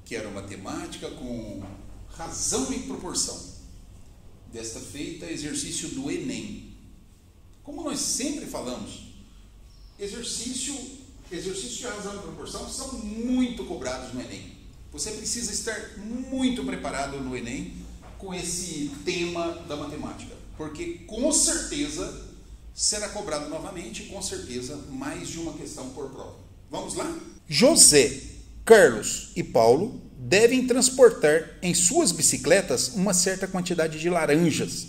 Quero matemática com razão e proporção. Desta feita, exercício do Enem. Como nós sempre falamos, exercício de razão e proporção são muito cobrados no Enem. Você precisa estar muito preparado no Enem com esse tema da matemática, porque com certeza será cobrado novamente, com certeza mais de uma questão por prova. Vamos lá? José, Carlos e Paulo devem transportar em suas bicicletas uma certa quantidade de laranjas.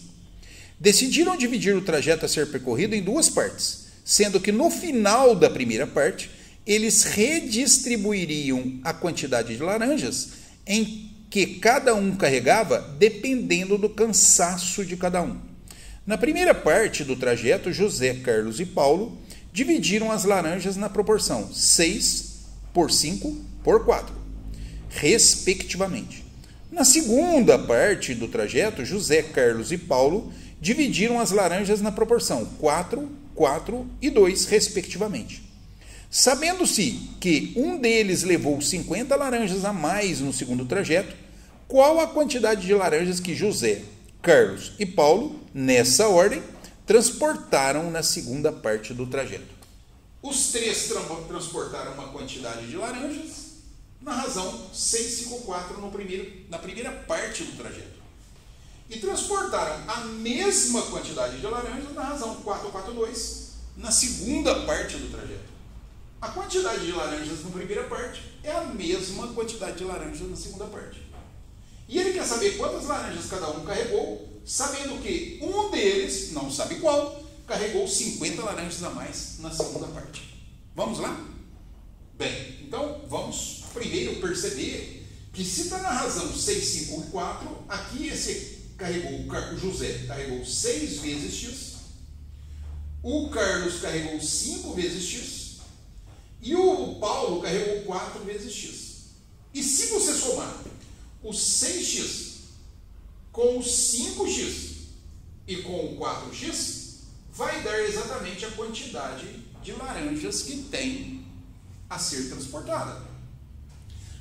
Decidiram dividir o trajeto a ser percorrido em duas partes, sendo que no final da primeira parte, eles redistribuiriam a quantidade de laranjas em que cada um carregava, dependendo do cansaço de cada um. Na primeira parte do trajeto, José, Carlos e Paulo dividiram as laranjas na proporção 6 por 5 por 4, respectivamente. Na segunda parte do trajeto, José, Carlos e Paulo dividiram as laranjas na proporção 4, 4 e 2, respectivamente. Sabendo-se que um deles levou 50 laranjas a mais no segundo trajeto, qual a quantidade de laranjas que José, Carlos e Paulo, nessa ordem, transportaram na segunda parte do trajeto? Os três transportaram uma quantidade de laranjas na razão 654 na primeira parte do trajeto. E transportaram a mesma quantidade de laranjas na razão 442 na segunda parte do trajeto. A quantidade de laranjas na primeira parte é a mesma quantidade de laranjas na segunda parte. E ele quer saber quantas laranjas cada um carregou, sabendo que um deles, não sabe qual, carregou 50 laranjas a mais na segunda parte. Vamos lá? Bem, então vamos primeiro perceber que se está na razão 654, aqui o José carregou 6 vezes x, o Carlos carregou 5 vezes x, e o Paulo carregou 4 vezes x. E se você somar o 6x com o 5x e com o 4x, vai dar exatamente a quantidade de laranjas que tem a ser transportada.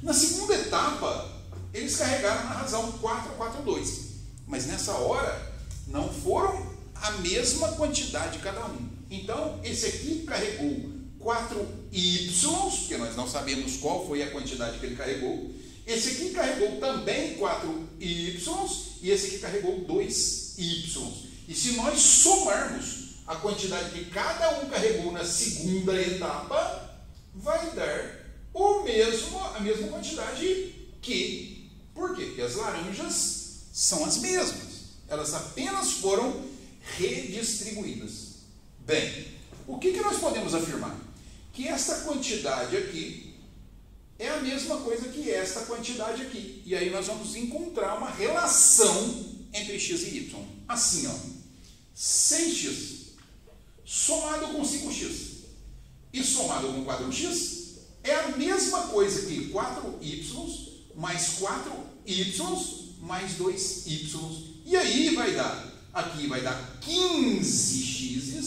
Na segunda etapa, eles carregaram na razão 442, mas nessa hora não foram a mesma quantidade cada um. Então, esse aqui carregou 4y, porque nós não sabemos qual foi a quantidade que ele carregou. Esse aqui carregou também 4y e esse aqui carregou 2y. E se nós somarmos a quantidade que cada um carregou na segunda etapa, vai dar a mesma quantidade que... Por quê? Porque as laranjas são as mesmas. Elas apenas foram redistribuídas. Bem, o que nós podemos afirmar? Que esta quantidade aqui é a mesma coisa que esta quantidade aqui. E aí nós vamos encontrar uma relação entre x e y. Assim, ó, 6x somado com 5x e somado com 4x é a mesma coisa que 4y mais 4y mais 2y. E aí vai dar, aqui vai dar 15x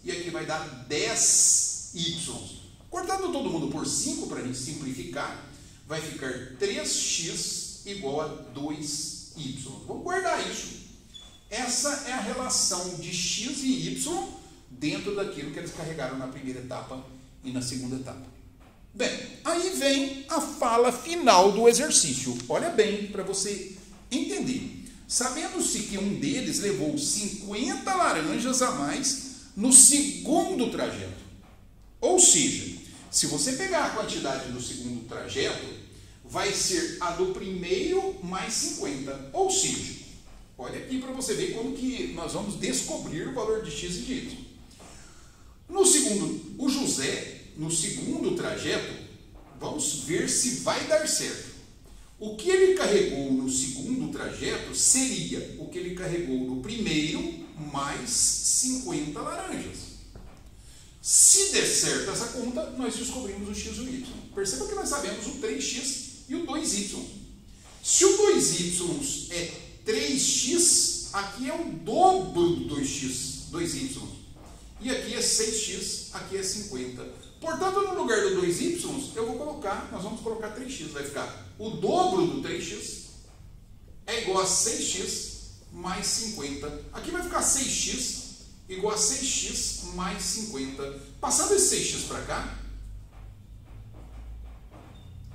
e aqui vai dar 10y. Cortando todo mundo por 5, para a gente simplificar, vai ficar 3x igual a 2y. Vamos guardar isso. Essa é a relação de x e y dentro daquilo que eles carregaram na primeira etapa e na segunda etapa. Bem, aí vem a fala final do exercício. Olha bem para você entender. Sabendo-se que um deles levou 50 laranjas a mais no segundo trajeto. Ou seja, se você pegar a quantidade do segundo trajeto, vai ser a do primeiro mais 50. Ou seja, olha aqui para você ver como que nós vamos descobrir o valor de x e de y. O José, no segundo trajeto, vamos ver se vai dar certo. O que ele carregou no segundo trajeto seria o que ele carregou no primeiro mais 50 laranjas. Se der certo essa conta, nós descobrimos o x e o y. Perceba que nós sabemos o 3x e o 2y. Se o 2y é 3x, aqui é o dobro do 2x, 2y. E aqui é 6x, aqui é 50. Portanto, no lugar do 2y, eu vou nós vamos colocar 3x. Vai ficar o dobro do 3x é igual a 6x mais 50. Aqui vai ficar 6x igual a 6x mais 50. Passando esse 6x para cá,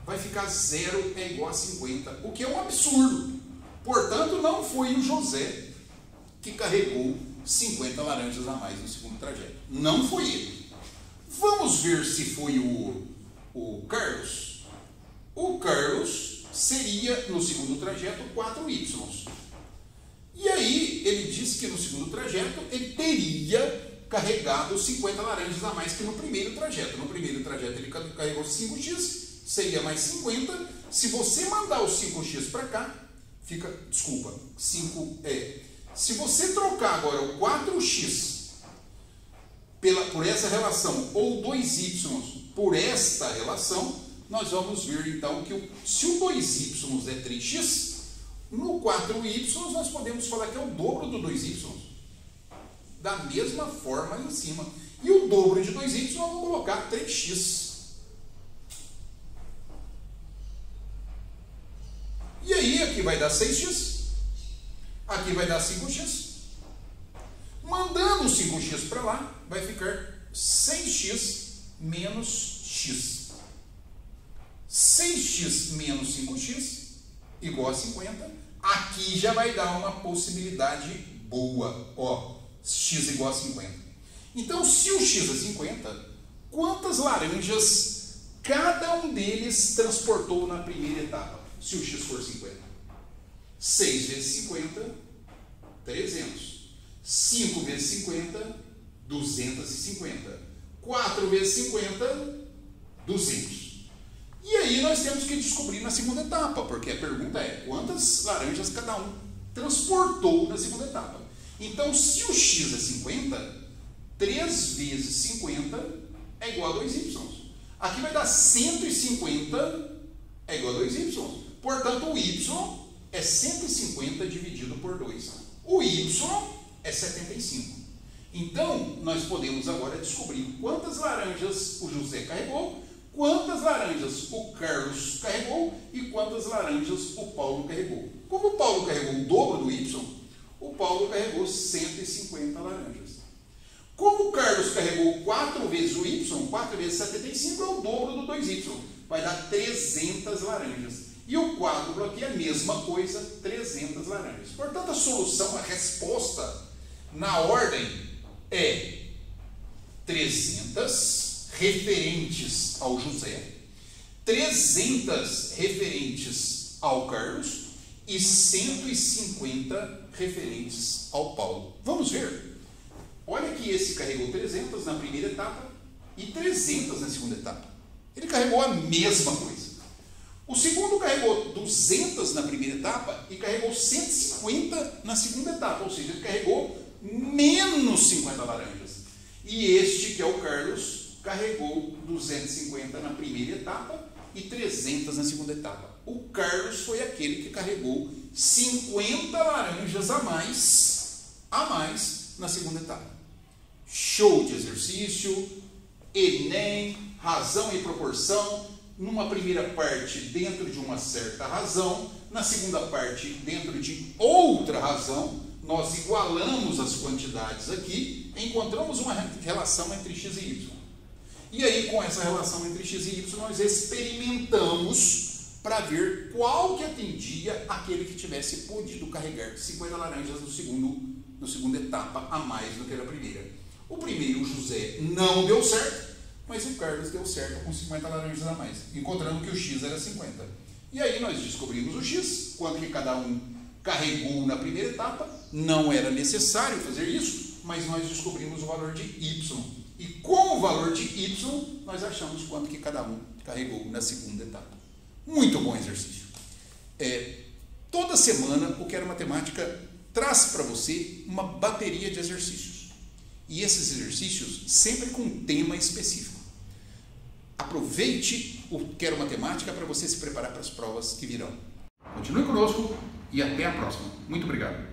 vai ficar 0 é igual a 50, o que é um absurdo. Portanto, não foi o José que carregou 50 laranjas a mais no segundo trajeto. Não foi ele. Vamos ver se foi o Carlos. O Carlos seria, no segundo trajeto, 4y. E aí, ele disse que no segundo trajeto, ele teria carregado 50 laranjas a mais que no primeiro trajeto. No primeiro trajeto, ele carregou 5x, seria mais 50. Se você mandar os 5x para cá, fica, desculpa, 5 Se você trocar agora o 4x por essa relação, ou 2y por esta relação, nós vamos ver então que se o 2y é 3x, no 4y nós podemos falar que é o dobro do 2y. Da mesma forma ali em cima. E o dobro de 2y nós vamos colocar 3x. E aí aqui vai dar 6x, aqui vai dar 5x. Mandando o 5x para lá, vai ficar 6x menos x. 6x menos 5x igual a 50. Aqui já vai dar uma possibilidade boa. Ó, x igual a 50. Então, se o x é 50, quantas laranjas cada um deles transportou na primeira etapa? Se o x for 50. 6 vezes 50, 300. 5 vezes 50, 250. 4 vezes 50, 200. E aí nós temos que descobrir na segunda etapa, porque a pergunta é quantas laranjas cada um transportou na segunda etapa. Então, se o x é 50, 3 vezes 50 é igual a 2y. Aqui vai dar 150 é igual a 2y. Portanto, o y é 150 dividido por 2. O y é 75. Então, nós podemos agora descobrir quantas laranjas o José carregou, quantas laranjas o Carlos carregou e quantas laranjas o Paulo carregou. Como o Paulo carregou o dobro do y, o Paulo carregou 150 laranjas. Como o Carlos carregou 4 vezes o y, 4 vezes 75 é o dobro do 2y. Vai dar 300 laranjas. E o quádruplo aqui é a mesma coisa, 300 laranjas. Portanto, a solução, a resposta na ordem é 300 referentes ao José, 300 referentes ao Carlos e 150 referentes ao Paulo. Vamos ver. Olha que esse carregou 300 na primeira etapa e 300 na segunda etapa. Ele carregou a mesma coisa. O segundo carregou 200 na primeira etapa e carregou 150 na segunda etapa, ou seja, ele carregou menos 50 laranjas. E este, que é o Carlos, carregou 250 na primeira etapa e 300 na segunda etapa. O Carlos foi aquele que carregou 50 laranjas a mais na segunda etapa. Show de exercício, Enem, razão e proporção. Numa primeira parte, dentro de uma certa razão, na segunda parte, dentro de outra razão, nós igualamos as quantidades aqui, encontramos uma relação entre x e y. E aí, com essa relação entre x e y, nós experimentamos para ver qual que atendia aquele que tivesse podido carregar 50 laranjas no segunda etapa a mais do que na primeira. O primeiro, o José, não deu certo, mas o Carlos deu certo com 50 laranjas a mais, encontrando que o x era 50. E aí nós descobrimos o x, quanto que cada um carregou na primeira etapa. Não era necessário fazer isso, mas nós descobrimos o valor de y. E com o valor de y, nós achamos quanto que cada um carregou na segunda etapa. Muito bom exercício. Toda semana o Quero Matemática traz para você uma bateria de exercícios. E esses exercícios sempre com um tema específico. Aproveite o Quero Matemática para você se preparar para as provas que virão. Continue conosco e até a próxima. Muito obrigado.